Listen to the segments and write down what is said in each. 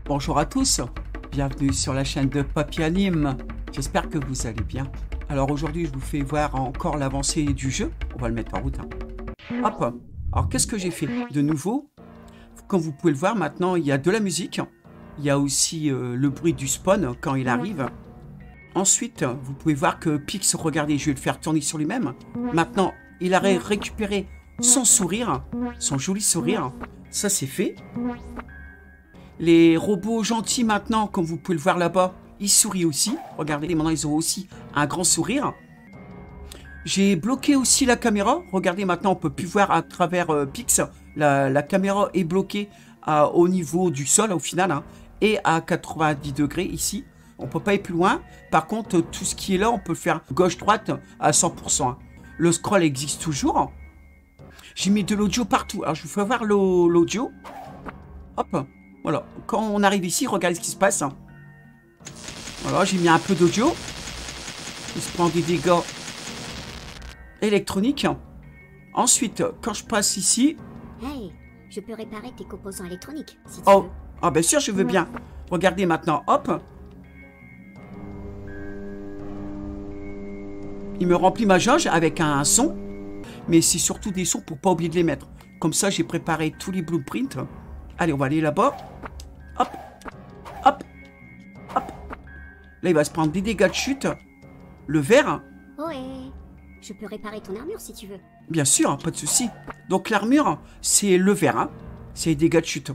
Bonjour à tous, bienvenue sur la chaîne de Papy Anime. J'espère que vous allez bien. Alors aujourd'hui, je vous fais voir encore l'avancée du jeu. On va le mettre en route. Hop. Alors qu'est-ce que j'ai fait de nouveau? Comme vous pouvez le voir, maintenant il y a de la musique. Il y a aussi le bruit du spawn quand il arrive. Ensuite, vous pouvez voir que Pix, regardez, je vais le faire tourner sur lui-même. Maintenant, il a récupéré son sourire, son joli sourire. Ça, c'est fait. Les robots gentils, maintenant, comme vous pouvez le voir là-bas, ils sourient aussi. Regardez, maintenant, ils ont aussi un grand sourire. J'ai bloqué aussi la caméra. Regardez, maintenant, on ne peut plus voir à travers Pix. La caméra est bloquée au niveau du sol, au final, hein, et à 90 degrés ici. On ne peut pas aller plus loin. Par contre, tout ce qui est là, on peut faire gauche-droite à 100%. Hein. Le scroll existe toujours. J'ai mis de l'audio partout. Alors, je vous fais voir l'audio. Hop. Voilà, quand on arrive ici, regardez ce qui se passe. Voilà, j'ai mis un peu d'audio. Il se prend des dégâts électroniques. Ensuite, quand je passe ici... Hey, je peux réparer tes composants électroniques, si tu oh, veux. ah bien sûr, je veux bien. Regardez maintenant, hop. Il me remplit ma jauge avec un son. Mais c'est surtout des sons pour pas oublier de les mettre. Comme ça, j'ai préparé tous les blueprints. Allez, on va aller là-bas. Hop, hop, hop. Là, il va se prendre des dégâts de chute. Le vert. Oh, je peux réparer ton armure si tu veux. Bien sûr, pas de souci. Donc, l'armure, c'est le vert. Hein. C'est les dégâts de chute.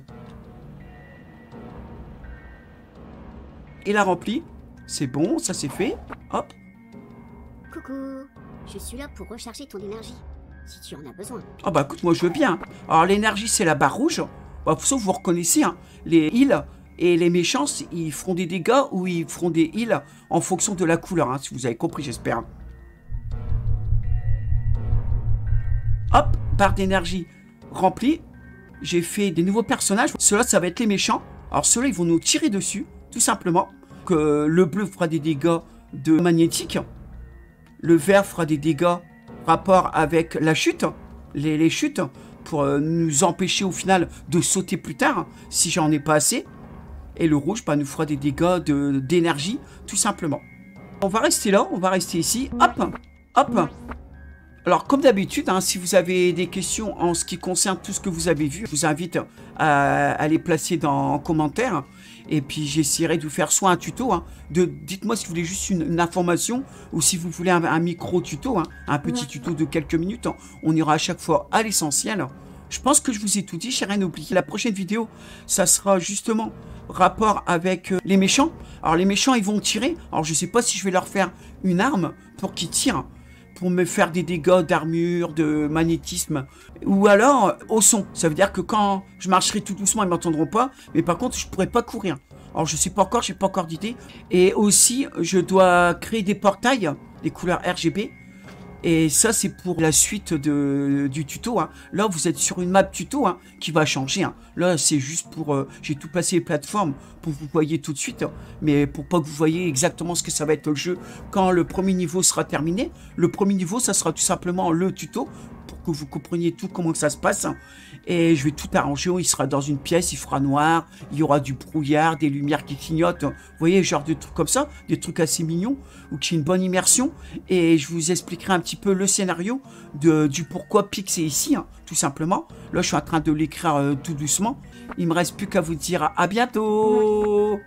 Il a rempli. C'est bon, ça c'est fait. Hop. Coucou, je suis là pour recharger ton énergie, si tu en as besoin. Ah bah écoute, moi je veux bien. Alors, l'énergie, c'est la barre rouge. Bah, sauf vous reconnaissez, hein, les heals et les méchants, ils feront des dégâts ou ils feront des heals en fonction de la couleur, hein, si vous avez compris, j'espère. Hop, barre d'énergie remplie. J'ai fait des nouveaux personnages. Ceux-là, ça va être les méchants. Alors ceux-là, ils vont nous tirer dessus, tout simplement. Que le bleu fera des dégâts de magnétique. Le vert fera des dégâts rapport avec la chute, les chutes, pour nous empêcher au final de sauter plus tard, si j'en ai pas assez. Et le rouge bah, nous fera des dégâts d'énergie, tout simplement. On va rester là, on va rester ici. Hop, hop. Alors, comme d'habitude, hein, si vous avez des questions en ce qui concerne tout ce que vous avez vu, je vous invite à les placer en commentaire. Et puis, j'essaierai de vous faire soit un tuto. Hein, dites-moi si vous voulez juste une information ou si vous voulez un micro-tuto, hein, un petit tuto de quelques minutes. Hein, on ira à chaque fois à l'essentiel. Je pense que je vous ai tout dit, j'ai rien oublié. La prochaine vidéo, ça sera justement rapport avec les méchants. Alors, les méchants, ils vont tirer. Alors, je ne sais pas si je vais leur faire une arme pour qu'ils tirent. Pour me faire des dégâts d'armure, de magnétisme, ou alors au son. Ça veut dire que quand je marcherai tout doucement, ils ne m'entendront pas, mais par contre, je ne pourrai pas courir. Alors, je ne sais pas encore, je n'ai pas encore d'idée. Et aussi, je dois créer des portails, des couleurs RGB. Et ça, c'est pour la suite du tuto. Hein. Là, vous êtes sur une map tuto hein, qui va changer. Hein. Là, c'est juste pour... j'ai tout passé les plateformes pour que vous voyez tout de suite. Hein. Mais pour pas que vous voyez exactement ce que ça va être le jeu quand le premier niveau sera terminé. Le premier niveau, ça sera tout simplement le tuto pour que vous compreniez tout comment ça se passe. Hein. Et je vais tout arranger. Il sera dans une pièce, il fera noir. Il y aura du brouillard, des lumières qui clignotent. Vous voyez, genre de trucs comme ça. Des trucs assez mignons ou qui ont une bonne immersion. Et je vous expliquerai un petit peu le scénario du pourquoi Pix est ici, hein, tout simplement. Là, je suis en train de l'écrire tout doucement. Il me reste plus qu'à vous dire à bientôt.